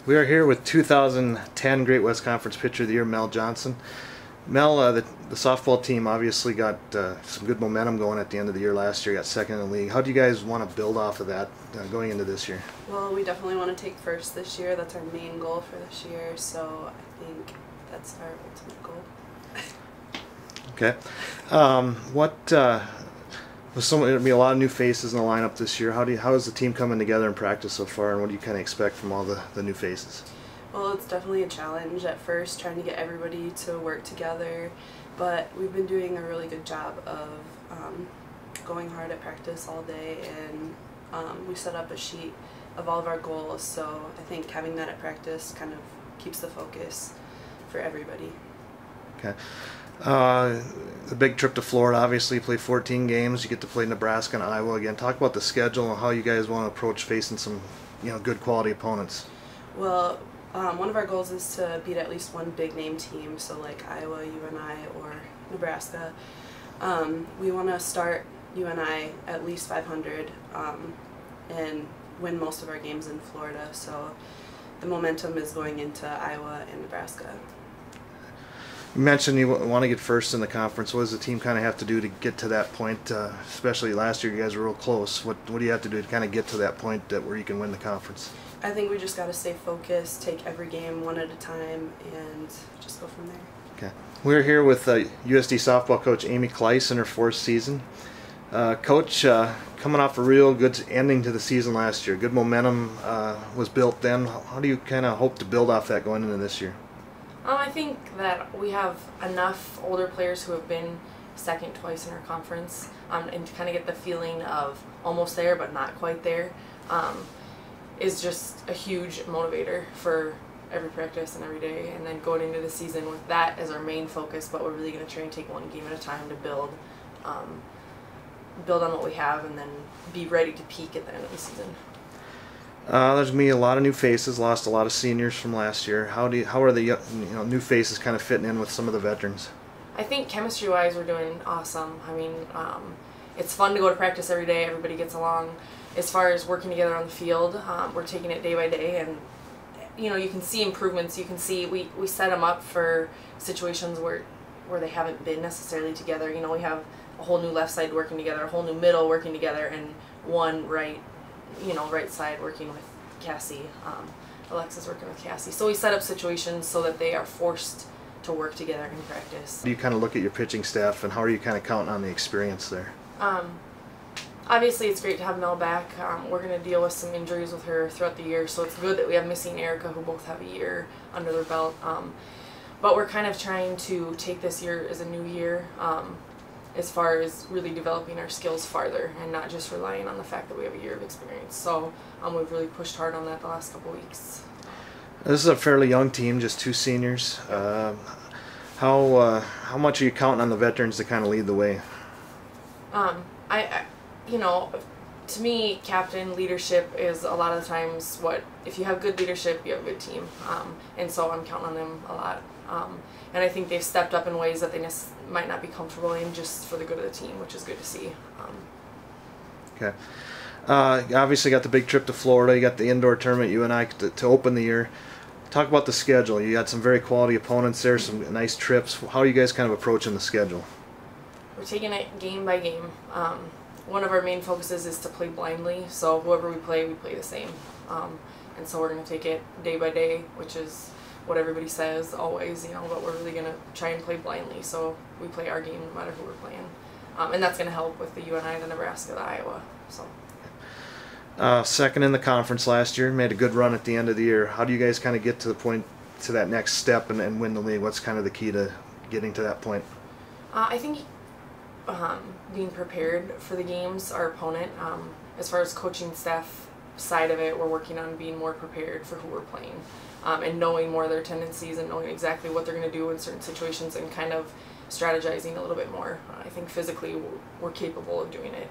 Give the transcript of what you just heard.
We are here with 2010 Great West Conference Pitcher of the Year, Mel Johnson. Mel, the softball team obviously got some good momentum going at the end of the year last year, got second in the league. How do you guys want to build off of that going into this year? Well, we definitely want to take first this year. That's our main goal for this year, so I think that's our ultimate goal. Okay. There'll be a lot of new faces in the lineup this year. How is the team coming together in practice so far, and what do you kind of expect from all the new faces? Well, it's definitely a challenge at first, trying to get everybody to work together, but we've been doing a really good job of going hard at practice all day, and we set up a sheet of all of our goals, so I think having that at practice kind of keeps the focus for everybody. Okay. The big trip to Florida, obviously you play 14 games, you get to play Nebraska and Iowa again. Talk about the schedule and how you guys want to approach facing some good quality opponents. Well, one of our goals is to beat at least one big name team, so like Iowa, UNI, or Nebraska. We want to start UNI at least 500 and win most of our games in Florida, so the momentum is going into Iowa and Nebraska. You mentioned you want to get first in the conference. What does the team kind of have to do to get to that point? Especially last year, you guys were real close. What do you have to do to kind of get to that point where you can win the conference? I think we just got to stay focused, take every game one at a time, and just go from there. Okay. We're here with USD softball coach Amy Klyse in her 4th season. Coach, coming off a real good ending to the season last year. Good momentum was built then. How do you kind of hope to build off that going into this year? I think that we have enough older players who have been second twice in our conference, and to kind of get the feeling of almost there but not quite there is just a huge motivator for every practice and every day. And then going into the season with that as our main focus, but we're really going to try and take one game at a time to build on what we have and then be ready to peak at the end of the season. There's going to be a lot of new faces, lost a lot of seniors from last year. How are the new faces kind of fitting in with some of the veterans? I think chemistry-wise we're doing awesome. I mean, it's fun to go to practice every day. Everybody gets along. As far as working together on the field, we're taking it day by day, and you can see improvements. You can see we set them up for situations where they haven't been necessarily together. We have a whole new left side working together, a whole new middle working together, and one right side working with Cassie. Alexa's working with Cassie. So we set up situations so that they are forced to work together in practice. Do you kind of look at your pitching staff, and how are you kind of counting on the experience there? Obviously it's great to have Mel back. We're going to deal with some injuries with her throughout the year, so it's good that we have Missy and Erica, who both have a year under their belt. But we're kind of trying to take this year as a new year, as far as really developing our skills farther and not just relying on the fact that we have a year of experience. So we've really pushed hard on that the last couple weeks. This is a fairly young team, just 2 seniors. How much are you counting on the veterans to kind of lead the way? To me, captain leadership is a lot of the times if you have good leadership, you have a good team. And so I'm counting on them a lot. And I think they've stepped up in ways that they might not be comfortable in, just for the good of the team, which is good to see. Okay. You obviously got the big trip to Florida. You got the indoor tournament UNI to open the year. Talk about the schedule. You got some very quality opponents there, some nice trips. How are you guys kind of approaching the schedule? We're taking it game by game. One of our main focuses is to play blindly, so whoever we play the same. And so we're going to take it day by day, which is what everybody says always, but we're really going to try and play blindly, so we play our game no matter who we're playing. And that's going to help with the UNI, the Nebraska, the Iowa. So. Second in the conference last year, made a good run at the end of the year. How do you guys kind of get to the point, to that next step and win the league? What's kind of the key to getting to that point? I think being prepared for the games, our opponent. As far as coaching staff side of it, we're working on being more prepared for who we're playing, and knowing more of their tendencies and knowing exactly what they're going to do in certain situations and kind of strategizing a little bit more. I think physically we're capable of doing it.